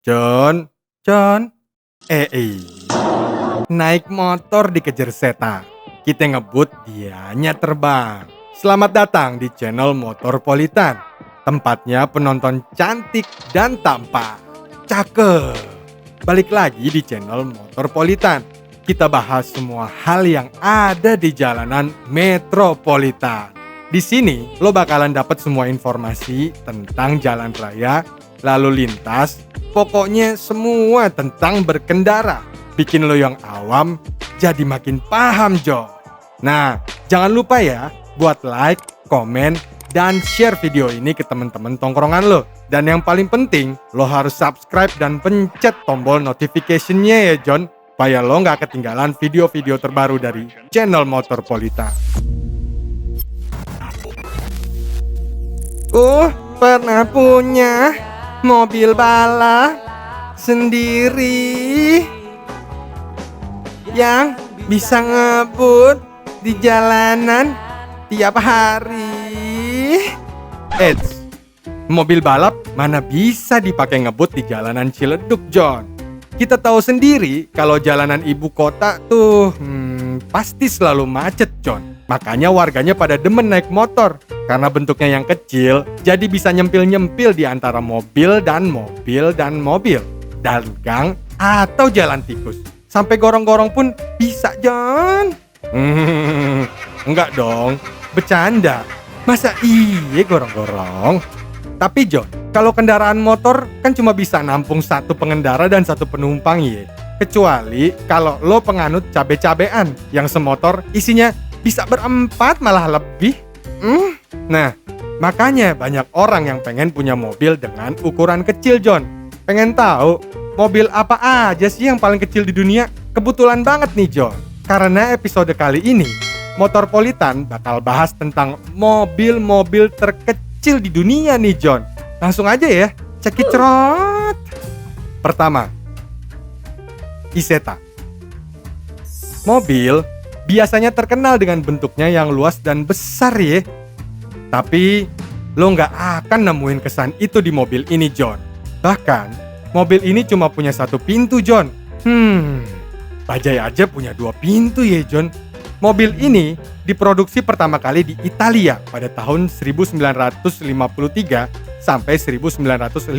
John, John, naik motor dikejar setan. Kita ngebut, dianya terbang. Selamat datang di channel Motorpolitan. Tempatnya penonton cantik dan tampan. Cakep. Balik lagi di channel Motorpolitan. Kita bahas semua hal yang ada di jalanan metropolitan. Di sini lo bakalan dapat semua informasi tentang jalan raya, lalu lintas, pokoknya semua tentang berkendara. Bikin lo yang awam jadi makin paham, Jo. Nah, jangan lupa ya buat like, komen, dan share video ini ke teman-teman tongkrongan lo. Dan yang paling penting, lo harus subscribe dan pencet tombol notification-nya ya, John. Supaya lo nggak ketinggalan video-video terbaru dari channel Motorpolitan. Pernah punya mobil balap sendiri yang bisa ngebut di jalanan tiap hari. Mobil balap mana bisa dipakai ngebut di jalanan Ciledug, John? Kita tahu sendiri kalau jalanan ibu kota tuh pasti selalu macet, John. Makanya warganya pada demen naik motor. Karena bentuknya yang kecil, jadi bisa nyempil-nyempil di antara mobil dan mobil dan mobil. Dan gang atau jalan tikus. Sampai gorong-gorong pun bisa, John. Enggak dong, bercanda. Masa iya gorong-gorong? Tapi John, kalau kendaraan motor kan cuma bisa nampung satu pengendara dan satu penumpang ya. Kecuali kalau lo penganut cabe-cabean yang semotor isinya bisa berempat malah lebih. Nah, makanya banyak orang yang pengen punya mobil dengan ukuran kecil, John. Pengen tahu mobil apa aja sih yang paling kecil di dunia? Kebetulan banget nih, John. Karena episode kali ini Motorpolitan bakal bahas tentang mobil-mobil terkecil di dunia nih, John. Langsung aja ya, cekicrot. Pertama, Isetta. Mobil biasanya terkenal dengan bentuknya yang luas dan besar ya. Tapi lo nggak akan nemuin kesan itu di mobil ini, John. Bahkan mobil ini cuma punya satu pintu, John. Bajaj aja punya 2 pintu ya, John. Mobil ini diproduksi pertama kali di Italia pada tahun 1953 sampai 1955,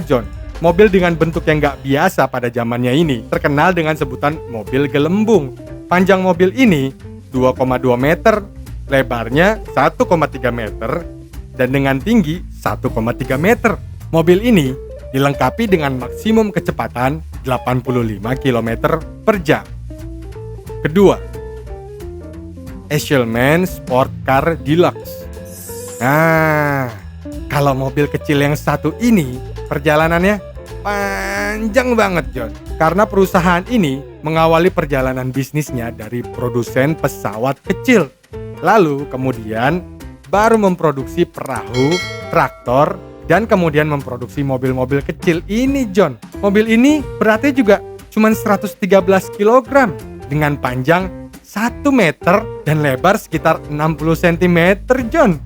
John. Mobil dengan bentuk yang nggak biasa pada zamannya ini terkenal dengan sebutan mobil gelembung. Panjang mobil ini 2,2 meter, lebarnya 1,3 meter, dan dengan tinggi 1,3 meter. Mobil ini dilengkapi dengan maksimum kecepatan 85 km per jam. Kedua, Eshelman Sport Car Deluxe. Nah, kalau mobil kecil yang satu ini perjalanannya panjang banget, John. Karena perusahaan ini mengawali perjalanan bisnisnya dari produsen pesawat kecil. Lalu kemudian baru memproduksi perahu, traktor, dan kemudian memproduksi mobil-mobil kecil ini, John. Mobil ini beratnya juga cuma 113 kg dengan panjang 1 meter dan lebar sekitar 60 cm, John.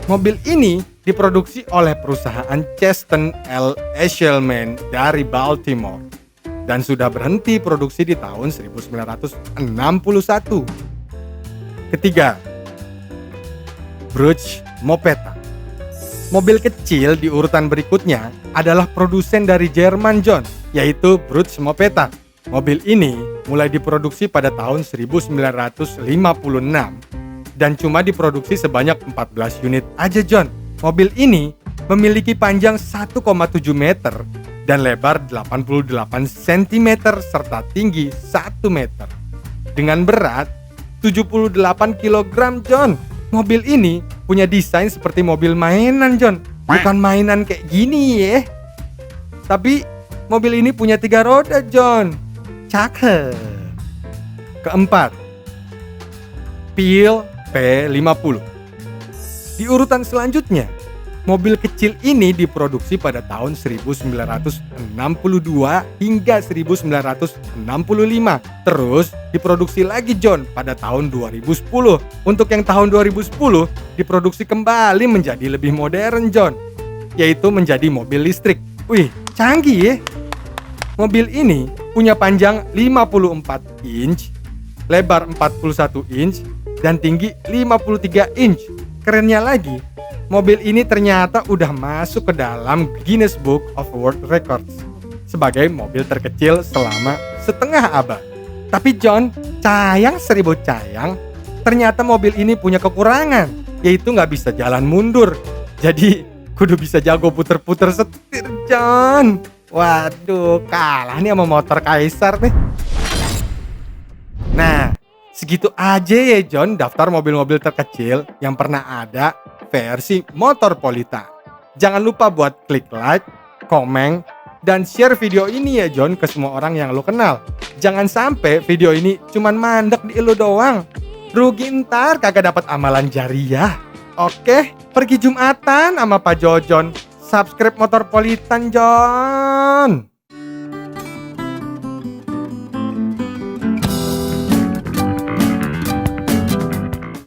Mobil ini diproduksi oleh perusahaan Cheston L. Eshelman dari Baltimore dan sudah berhenti produksi di tahun 1961. Ketiga, Brugge Mopetta. Mobil kecil di urutan berikutnya adalah produsen dari Jerman, John, yaitu Brugge Mopetta. Mobil ini mulai diproduksi pada tahun 1956 dan cuma diproduksi sebanyak 14 unit aja, John. Mobil ini memiliki panjang 1,7 meter dan lebar 88 cm serta tinggi 1 meter. Dengan berat 78 kg, John. Mobil ini punya desain seperti mobil mainan, John. Bukan mainan kayak gini ya. Tapi mobil ini punya 3 roda, John. Cakep. Keempat, Peugeot P50. Di urutan selanjutnya, mobil kecil ini diproduksi pada tahun 1962 hingga 1965. Terus diproduksi lagi, John, pada tahun 2010. Untuk yang tahun 2010 diproduksi kembali menjadi lebih modern, John, yaitu menjadi mobil listrik. Wih, Canggih ya. Mobil ini punya panjang 54 inch, lebar 41 inch, dan tinggi 53 inch. Kerennya lagi, mobil ini ternyata udah masuk ke dalam Guinness Book of World Records sebagai mobil terkecil selama setengah abad. Tapi John, sayang seribu sayang, ternyata mobil ini punya kekurangan, yaitu nggak bisa jalan mundur. Jadi, kudu bisa jago puter-puter setir, John. Waduh, kalah nih sama motor kaisar nih. Nah, segitu aja ya John daftar mobil-mobil terkecil yang pernah ada versi Motorpolitan. Jangan lupa buat klik like, komen, dan share video ini ya John ke semua orang yang lo kenal. Jangan sampai video ini cuman mandek di lo doang. Rugi ntar kagak dapat amalan jariah. Oke, pergi Jumatan sama Pak Jojon. Subscribe Motorpolitan, John.